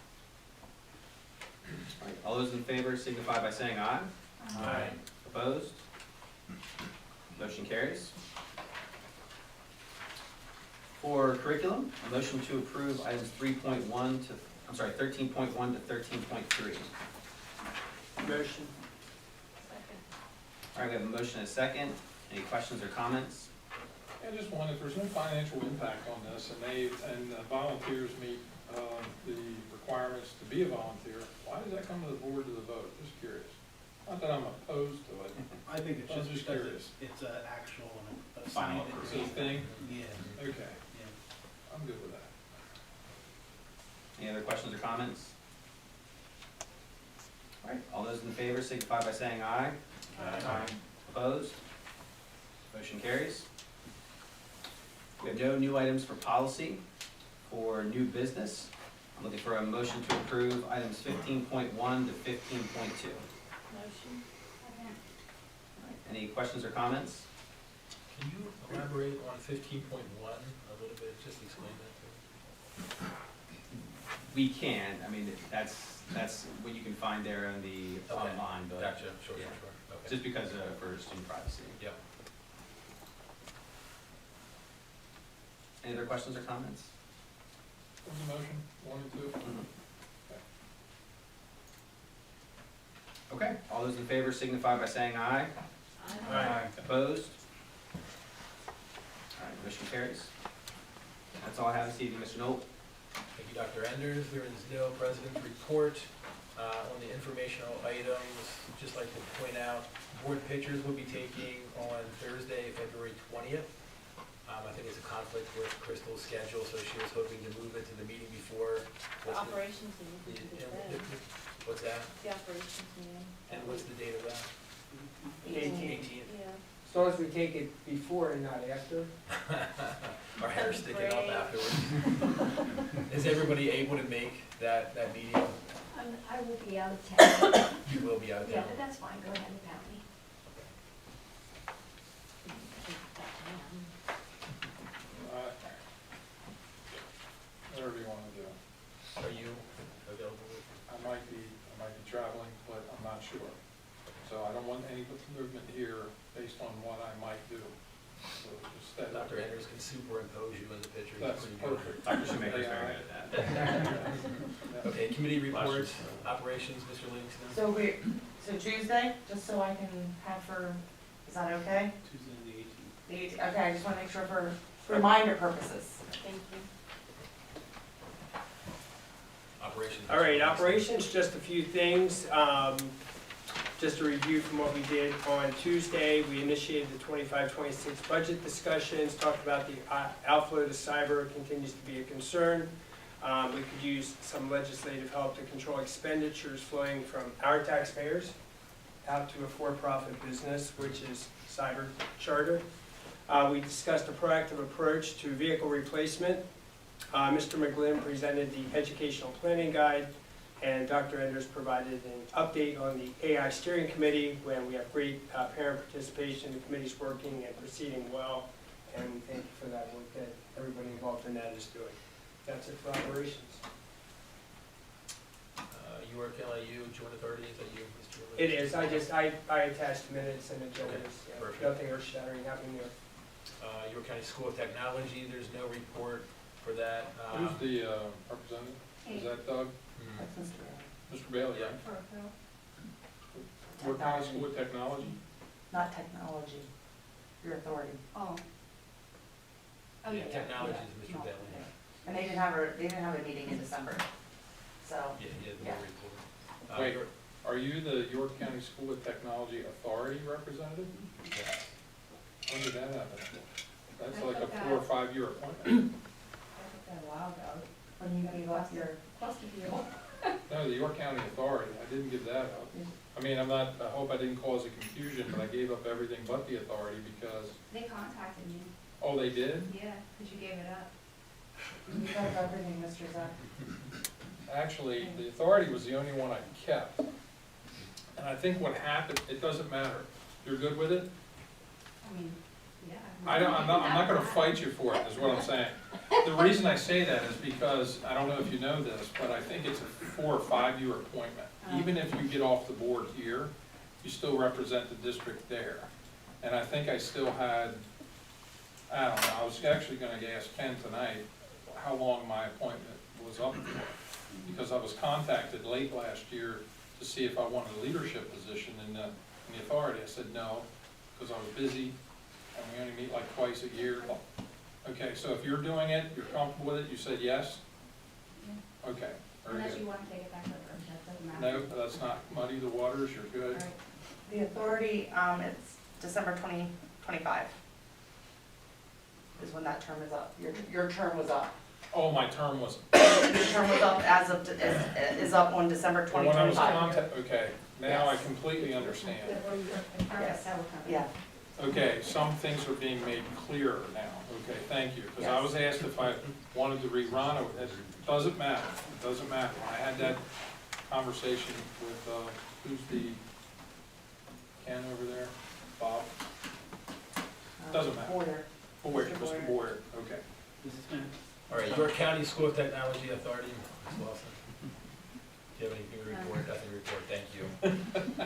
right, all those in favor signify by saying aye. Aye. Opposed? Motion carries. For curriculum, a motion to approve items 13.1 to 13.3. Motion. All right, we have a motion and a second. Any questions or comments? I just wonder if there's no financial impact on this, and volunteers meet the requirements to be a volunteer, why does that come to the board to the vote? Just curious. Not that I'm opposed to it. I think it's I'm just just because curious. it's an actual and a Final signed approval. agreement. Thing? Yeah, Okay, yeah. I'm good with that. Any other questions or comments? All right, all those in favor signify by saying aye. Aye. Opposed? Motion carries. We have no new items for policy. For new business, I'm looking for a motion to approve items 15.1 to 15.2. Motion. Any questions or comments? Can you elaborate on 15.1 a little bit, just explain that to me? We can, I mean, that's what you can find there on the Okay. online, but. Gotcha, sure, yeah. Okay. Just because for student privacy. Yep. Any other questions or comments? What's the motion, 1 and 2? All those in favor signify by saying aye. Aye. Opposed? All right, motion carries. That's all I have this evening, Mr. Knoll. Thank you, Dr. Enders. There is no president's report. On the informational items, just like to point out, board pictures will be taking on Thursday, February 20th. I think it's a conflict with Crystal's schedule, so she was hoping to move it to the meeting before. The operations meeting. What's that? The operations meeting. And what's the date of that? 18th. 18th. Yeah. As long as we take it before and not after. Our hair That's sticking up great. afterwards. Is everybody able to make that meeting? I will be out of town. You will be out of Yeah, town. but that's fine, go ahead and pound me. Whatever you wanna do. Are you available? I might be traveling, but I'm not sure. So I don't want any movement here based on what I might do. So just that. Dr. Enders can superimpose you in the picture. That's perfect. Dr. Shoemaker's very good at that. Okay, committee reports, operations, Mr. Livingston. So Tuesday, just so I can have for, is that okay? Tuesday the 18th. The 18th, okay, I just wanna make sure for reminder purposes. Thank you. Operations. All right, operations, just a few things. Just a review from what we did on Tuesday. We initiated the 25-26 budget discussions, talked about the outflow to cyber continues to be a concern. We could use some legislative help to control expenditures flowing from our taxpayers out to a for-profit business, which is cyber charter. We discussed a proactive approach to vehicle replacement. Mr. McGlynn presented the educational planning guide, and Dr. Enders provided an update on the AI steering committee, when we have great parent participation. The committee's working and proceeding well, and we thank you for that work that everybody involved in that is doing. That's it for operations. York LIU Joint Authority, is that you, Mr. It Livingston? is, I attached minutes and agendas. Okay, Yeah, perfect. nothing earth-shattering happening there. York County School of Technology, there's no report for that. Who's the representative? Is that Doug? Hmm. That's Mr. Bailey. Mr. Bailey, Yeah. right? What kind of school of technology? Not technology, your authority. Oh. Oh, Yeah, yeah. technology is Yeah. Mr. Bailey. And they didn't have a meeting in December, so. Yeah, he had no Yeah. report. Wait, York- are you the York County School of Technology Authority representative? yes. When did that happen? That's I like a took that. 4 or 5 year appointment. I took that a while ago. When you gave up your, Close to you. No, the York County Authority, I didn't give that up. I mean, I hope I didn't cause a confusion, but I gave up everything but the authority because, They contacted me. oh, they did? Yeah, because you gave it up. you got everything, Mr. Zach. Actually, the authority was the only one I kept. And I think what happened, it doesn't matter. You're good with it? I mean, yeah. I'm not gonna fight you for it, is what I'm saying. The reason I say that is because, I don't know if you know this, but I think it's a 4 or 5 year appointment. Even if you get off the board here, you still represent the district there. And I think I still had, I don't know, I was actually gonna ask Ken tonight how long my appointment was up for. Because I was contacted late last year to see if I wanted a leadership position in the authority. I said no, because I was busy, and we only meet like twice a year. Okay, so if you're doing it, you're comfortable with it, you said yes? Okay, very Unless you good. want to take it back over, that doesn't matter. No, that's not muddy the waters, you're good. Right. The authority, it's December 2025 is when that term is up. Your term was up. Oh, my term was, Your term was up is up on December when I was 2025. okay, now I completely understand. Yes, yeah. Okay, some things are being made clearer now, okay, thank you, because I was asked if I wanted to rerun it, it doesn't matter, I had that conversation with, who's the, Ken over there, Bob? Doesn't matter. Boyer. Mr. Boyer, okay. All right, York County School of Technology Authority, Ms. Lawson. Do you have anything to report? Nothing to report, thank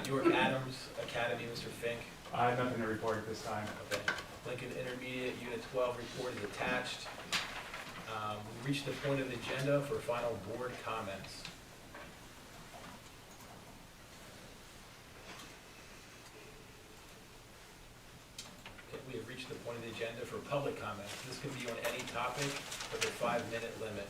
you. York Adams Academy, Mr. Fink. I have nothing to report at this time. Okay. Lincoln Intermediate Unit 12 report is attached. We reached the point of the agenda for final board comments. on the agenda for public comments. This can be on any topic with a 5-minute limit.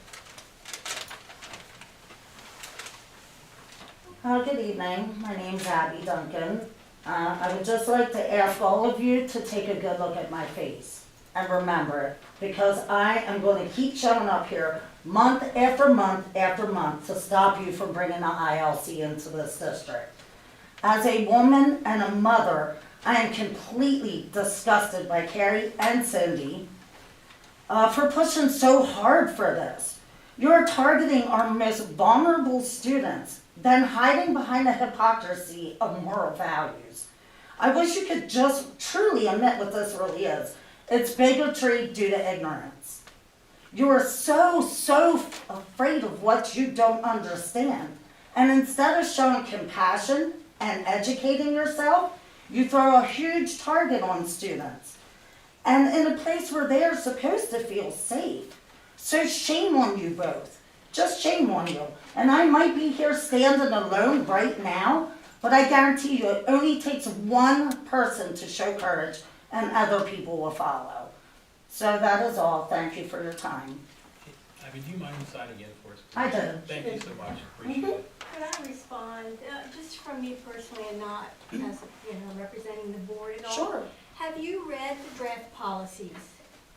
Good evening, my name's Abby Duncan. I would just like to ask all of you to take a good look at my face and remember it, because I am going to keep showing up here month after month after month to stop you from bringing the ILC into this district. As a woman and a mother, I am completely disgusted by Carrie and Cindy for pushing so hard for this. You're targeting our most vulnerable students, then hiding behind the hypocrisy of moral values. I wish you could just truly admit what this really is. It's bigotry due to ignorance. You are so afraid of what you don't understand. And instead of showing compassion and educating yourself, you throw a huge target on students. And in a place where they are supposed to feel safe. So shame on you both. Just shame on you. And I might be here standing alone right now, but I guarantee you it only takes one person to show courage and other people will follow. So that is all. Thank you for your time. I mean, do you mind signing in for us? I did. Thank you so much. Appreciate it. Could I respond, just from me personally and not as, representing the board at all? Sure. Have you read the draft policies?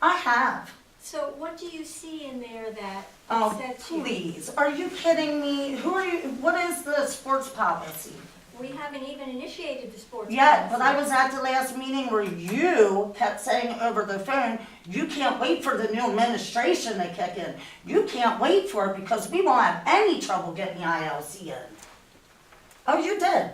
I have. So what do you see in there that Oh, sets you? please. Are you kidding me? Who are you? What is the sports policy? We haven't even initiated the sports Yeah, policy. but I was at the last meeting where you kept saying over the phone, you can't wait for the new administration to kick in. You can't wait for it because we won't have any trouble getting the ILC in. Oh, you did.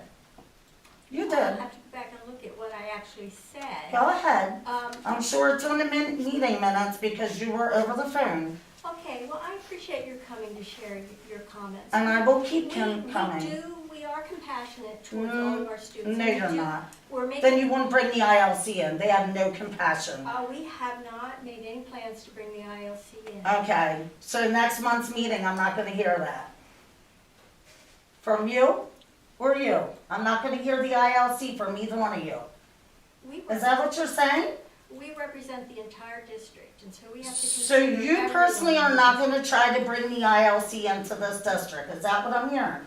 You I'll did. have to go back and look at what I actually said. Go ahead. Um, I'm sure it's on the meeting minutes because you were over the phone. Okay, well, I appreciate your coming to share your comments. And I will keep coming. We are compassionate towards all of our students. No, and we you're do- not. We're making. Then you wouldn't bring the ILC in. They have no compassion. We have not made any plans to bring the ILC in. Okay, so next month's meeting, I'm not gonna hear that. From you or you? I'm not gonna hear the ILC from either one of you. Is that what you're saying? We represent the entire district, and so we have to So consider you everyone. personally are not gonna try to bring the ILC into this district? Is that what I'm hearing?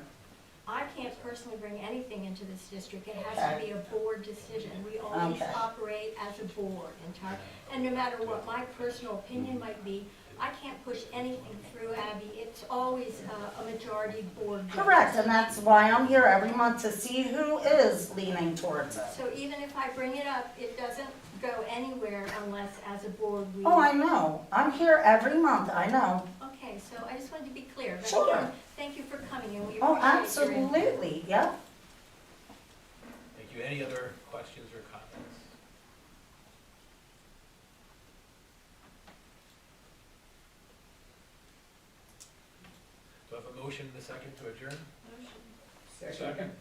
I can't personally bring anything into this district. It has to be a board decision. We always Okay. operate as a board entire, and no matter what my personal opinion might be, I can't push anything through, Abby. It's always a majority board vote. Correct, and that's why I'm here every month to see who is leaning towards it. So even if I bring it up, it doesn't go anywhere unless as a board we. Oh, I know. I'm here every month, I know. Okay, so I just wanted to be clear. But Sure. again, thank you for coming, and we Oh, appreciate your input. absolutely, yeah. Thank you. Any other questions or comments? Do I have a motion and a second to adjourn? Motion. Second.